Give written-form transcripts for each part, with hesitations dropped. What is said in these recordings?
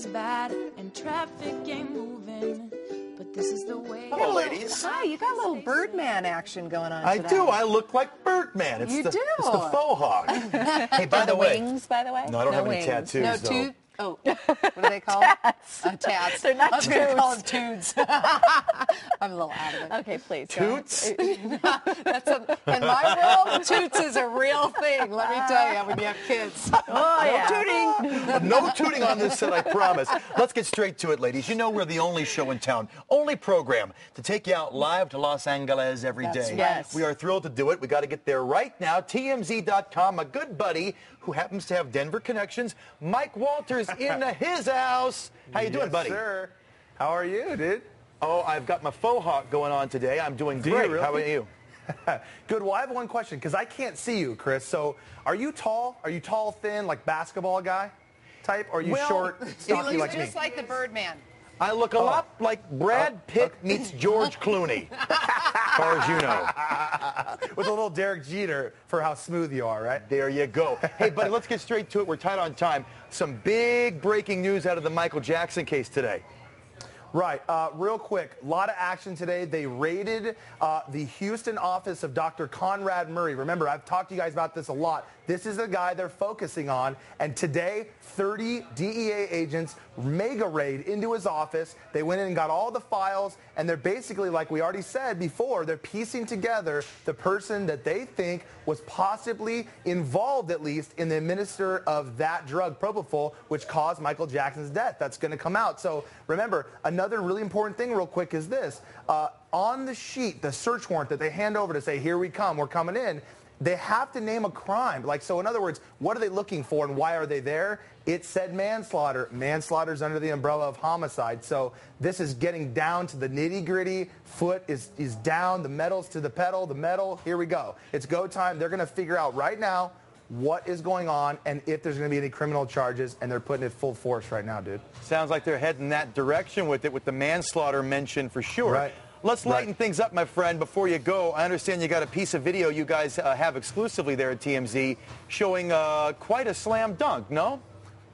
is bad and traffic ain't moving, but this is the way. Hello, ladies. Hi, you got a little Birdman action going on I today. do. I look like Birdman. It's You the, do. It's the faux hog. Hey, by the way. Wings, by the way? No, I don't have wings. any tattoos, No, though. Oh, what are they called? Tats. Tats. They're not I was going to call them toots. toots. I'm a little out of it. Okay, please. Toots? In my world, toots is a real thing, let me tell you, when you have kids. Oh, yeah. Tooting. No tooting on this set, I promise. Let's get straight to it, ladies. You know we're the only show in town, only program to take you out live to Los Angeles every day. That's right. Yes. We are thrilled to do it. We got to get there right now. TMZ.com, a good buddy who happens to have Denver connections, Mike Walters, in his house. How you doing, buddy? Yes, sir. How are you, dude? Oh, I've got my faux hawk going on today. I'm doing Do you great. really? How about you? Good. Well, I have one question because I can't see you, Chris. So, are you tall? Are you tall, thin, like basketball guy type? Or are you Well, short, He stocky looks like me? just like the Birdman. I look a lot like Brad Pitt meets George Clooney, as far as you know. With a little Derek Jeter for how smooth you are, right? There you go. Hey, buddy, let's get straight to it. We're tight on time. Some big breaking news out of the Michael Jackson case today. Right. Real quick, a lot of action today. They raided the Houston office of Dr. Conrad Murray. Remember, I've talked to you guys about this a lot. This is the guy they're focusing on. And today, 30 DEA agents mega raid into his office. They went in and got all the files. And they're basically, like we already said before, they're piecing together the person that they think was possibly involved, at least, in the administer of that drug, propofol, which caused Michael Jackson's death. That's going to come out. So remember, another really important thing real quick is this. On the sheet, the search warrant that they hand over to say, here we come, we're coming in, they have to name a crime. Like, so in other words, what are they looking for and why are they there? It said manslaughter. Manslaughter's under the umbrella of homicide. So this is getting down to the nitty-gritty. Foot is down, the metal's to the pedal, the metal, here we go. It's go time. They're going to figure out right now what is going on and if there's going to be any criminal charges, and they're putting it full force right now, dude. Sounds like they're heading that direction with it, with the manslaughter mention for sure. Right. Let's lighten things up, my friend, before you go. I understand you got a piece of video you guys have exclusively there at TMZ showing quite a slam dunk, no?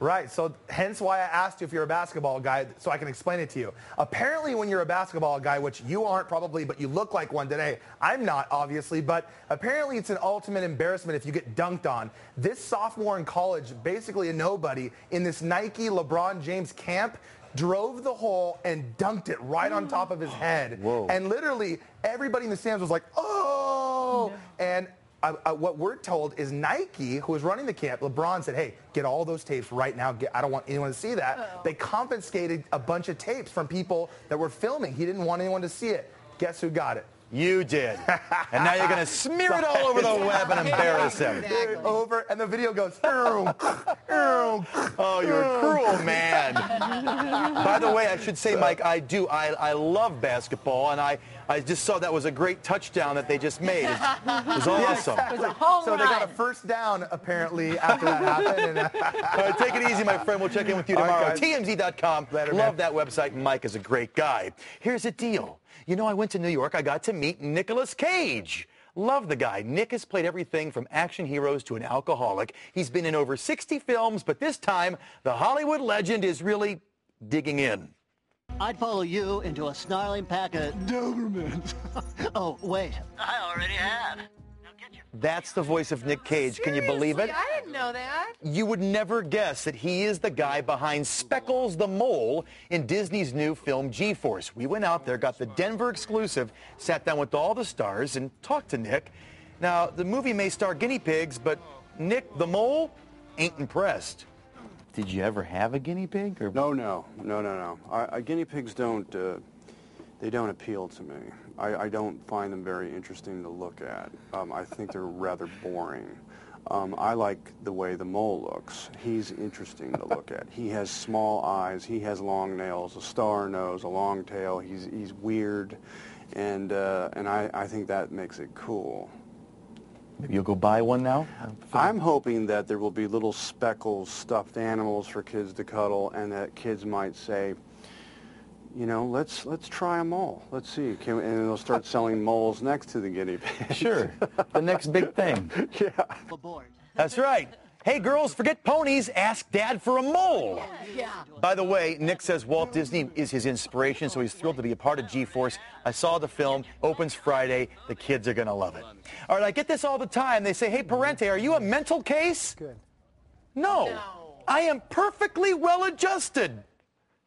Right, so hence why I asked you if you're a basketball guy, so I can explain it to you. Apparently when you're a basketball guy, which you aren't probably, but you look like one today. I'm not, obviously, but apparently it's an ultimate embarrassment if you get dunked on. This sophomore in college, basically a nobody, in this Nike LeBron James camp, drove the hole and dunked it right on top of his head. Whoa. And literally everybody in the stands was like, oh! No. And what we're told is Nike, who was running the camp, LeBron said, hey, get all those tapes right now. I don't want anyone to see that. Oh. They confiscated a bunch of tapes from people that were filming. He didn't want anyone to see it. Guess who got it? You did. And now you're going to smear it all over the web and embarrass him. Exactly. Over, and the video goes, oh, you're a cruel man. By the way, I should say, Mike, I love basketball, and I just saw that was a great touchdown that they just made. It was awesome. It was a home So they got a first down, apparently, after that happened. And, all right, take it easy, my friend. We'll check in with you tomorrow. Right, TMZ.com. Later, love man. that website. Mike is a great guy. Here's the deal. You know, I went to New York. I got to meet Nicolas Cage. Love the guy. Nick has played everything from action heroes to an alcoholic. He's been in over 60 films, but this time, the Hollywood legend is really digging in. I'd follow you into a snarling pack of Dobermans. Oh, wait. I already have. Now get your... That's the voice of Nick Cage. Can you believe it? I didn't know that. You would never guess that he is the guy behind Speckles the Mole in Disney's new film G-Force. We went out there, got the Denver exclusive, sat down with all the stars and talked to Nick. Now, the movie may star guinea pigs, but Nick the Mole ain't impressed. Did you ever have a guinea pig? Or... No. Guinea pigs don't appeal to me. I don't find them very interesting to look at. I think they're rather boring. I like the way the mole looks. He's interesting to look at. He has small eyes. He has long nails, a star nose, a long tail. He's weird, and I think that makes it cool. Maybe you'll go buy one now? I'm hoping that there will be little Speckles stuffed animals for kids to cuddle, and that kids might say, you know, let's try a mole. Let's see. And they'll start selling moles next to the guinea pigs. Sure. The next big thing. Yeah. Aboard. That's right. Hey, girls, forget ponies. Ask Dad for a mole. Yeah. By the way, Nick says Walt Disney is his inspiration, so he's thrilled to be a part of G-Force. I saw the film. Opens Friday. The kids are going to love it. All right, I get this all the time. They say, hey, Parente, are you a mental case? Good. No. I am perfectly well-adjusted,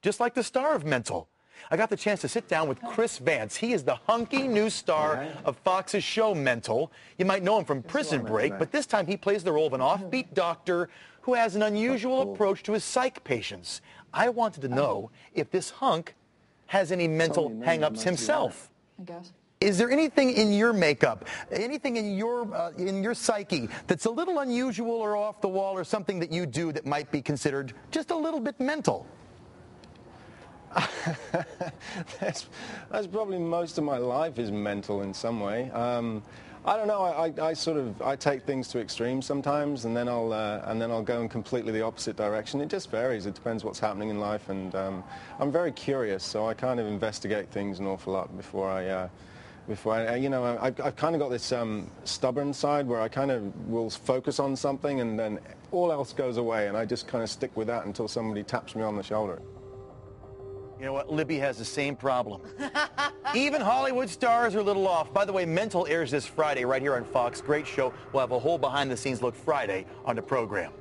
just like the star of Mental. I got the chance to sit down with Chris Vance. He is the hunky new star of Fox's show Mental. You might know him from Prison Break, but this time he plays the role of an offbeat doctor who has an unusual approach to his psych patients. I wanted to know if this hunk has any mental hang-ups himself. I guess. Is there anything in your makeup, anything in your psyche that's a little unusual or off the wall, or something that you do that might be considered just a little bit mental? That's probably most of my life is mental in some way. I don't know. I take things to extremes sometimes, and then I'll go in completely the opposite direction. It just varies. It depends what's happening in life, and I'm very curious, so I kind of investigate things an awful lot before I you know, I've kind of got this stubborn side where I kind of will focus on something, and then all else goes away, and I just kind of stick with that until somebody taps me on the shoulder. You know what? Libby has the same problem. Even Hollywood stars are a little off. By the way, Mental airs this Friday right here on Fox. Great show. We'll have a whole behind-the-scenes look Friday on the program.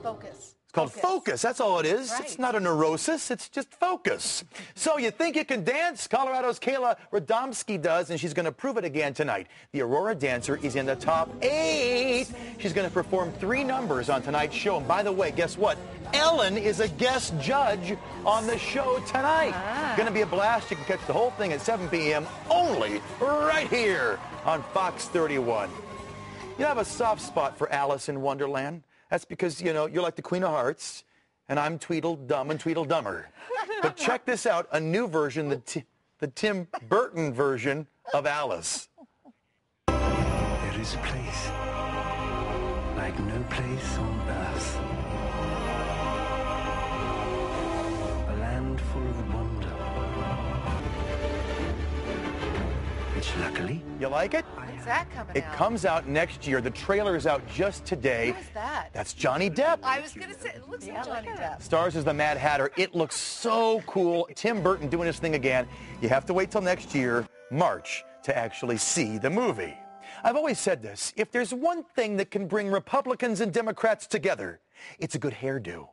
Focus. It's called Focus. That's all it is. Right. It's not a neurosis. It's just focus. So you think you can dance? Colorado's Kayla Radomski does, and she's going to prove it again tonight. The Aurora dancer is in the top 8. She's going to perform 3 numbers on tonight's show. And by the way, guess what? Ellen is a guest judge on the show tonight. Going to be a blast. You can catch the whole thing at 7 p.m. only right here on Fox 31. You have a soft spot for Alice in Wonderland. That's because, you know, you're like the Queen of Hearts, and I'm Tweedledum and Tweedledummer. But check this out, a new version, the Tim Burton version of Alice. There is a place like no place on earth. A land full of wonder. Which luckily... You like it? When's that coming It out? comes out next year. The trailer is out just today. Who is that? That's Johnny Depp. I was going to say, it looks like Johnny Depp. Stars as the Mad Hatter. It looks so cool. Tim Burton doing his thing again. You have to wait till next year, March, to actually see the movie. I've always said this. If there's one thing that can bring Republicans and Democrats together, it's a good hairdo.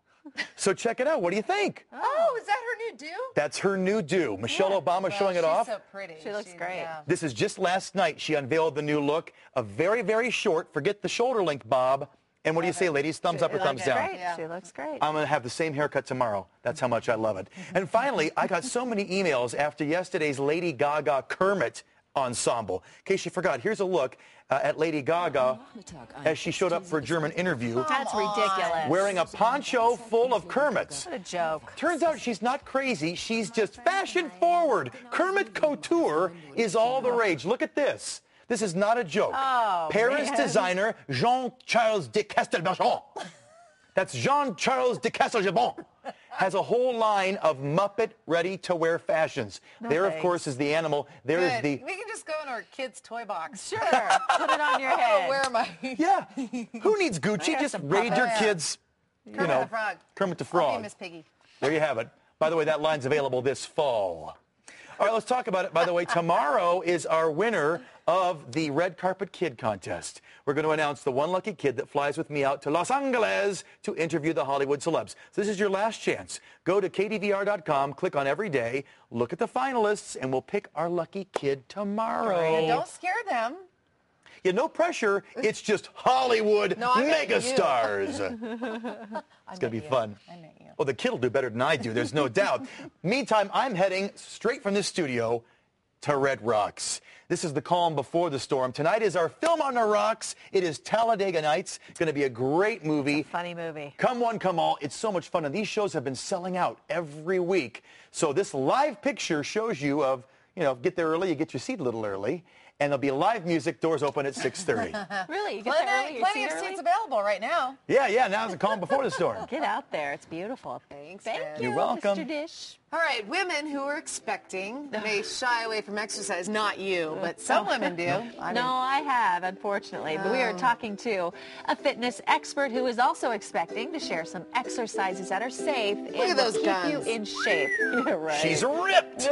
So check it out. What do you think? Oh, is that her new do? That's her new do. Michelle Obama showing it off. She's so pretty. She looks great. Yeah. This is just last night. She unveiled the new look. A very, very short, forget the shoulder length bob. And what do you say, ladies? Thumbs up or thumbs down? Great. Yeah. She looks great. I'm going to have the same haircut tomorrow. That's how much I love it. And finally, I got so many emails after yesterday's Lady Gaga Kermit ensemble. In case you forgot, here's a look at Lady Gaga as she showed up for a German interview. That's ridiculous. Wearing a poncho full of Kermits. What a joke. Turns out she's not crazy. She's just fashion forward. Kermit couture is all the rage. Look at this. This is not a joke. Oh, Paris man. designer Jean-Charles de Castelbajon. That's Jean-Charles de Castelbajon. Has a whole line of Muppet ready-to-wear fashions. There, of thanks. course, is the animal. There is Good. the... We can just go in our kids' toy box. Sure. Put it on your head. Where am I? Yeah. Who needs Gucci? Just some raid your puppets. kids. Kermit the Frog. Kermit the I'll Frog. be Miss Piggy. There you have it. By the way, that line's available this fall. All right, let's talk about it. By the way, tomorrow is our winner of the Red Carpet Kid Contest. We're going to announce the one lucky kid that flies with me out to Los Angeles to interview the Hollywood celebs. So this is your last chance. Go to KDVR.com, click on Every Day, look at the finalists, and we'll pick our lucky kid tomorrow. And don't scare them. Yeah, no pressure. It's just Hollywood No, I meant you. megastars. It's going to be fun. I meant you. Oh, the kid will do better than I do, there's no doubt. Meantime, I'm heading straight from this studio to Red Rocks. This is the calm before the storm. Tonight is our Film on the Rocks. It is Talladega Nights. It's going to be a great movie. Funny movie. Come one, come all. It's so much fun, and these shows have been selling out every week. So this live picture shows you of, you know, get there early, you get your seat a little early. and there'll be live music. Doors open at 6:30. Really? You get there early? You Plenty see of it early? seats available right now. Yeah. Now's the calm before the storm. Get out there. It's beautiful. Thanks, Thank Fran. you, You're welcome. Mr. Dish. All right, women who are expecting may shy away from exercise. Not you, but some women do. I have, unfortunately. But we are talking to a fitness expert who is also expecting to share some exercises that are safe and at those will keep you guns. in shape. Yeah, right. She's ripped.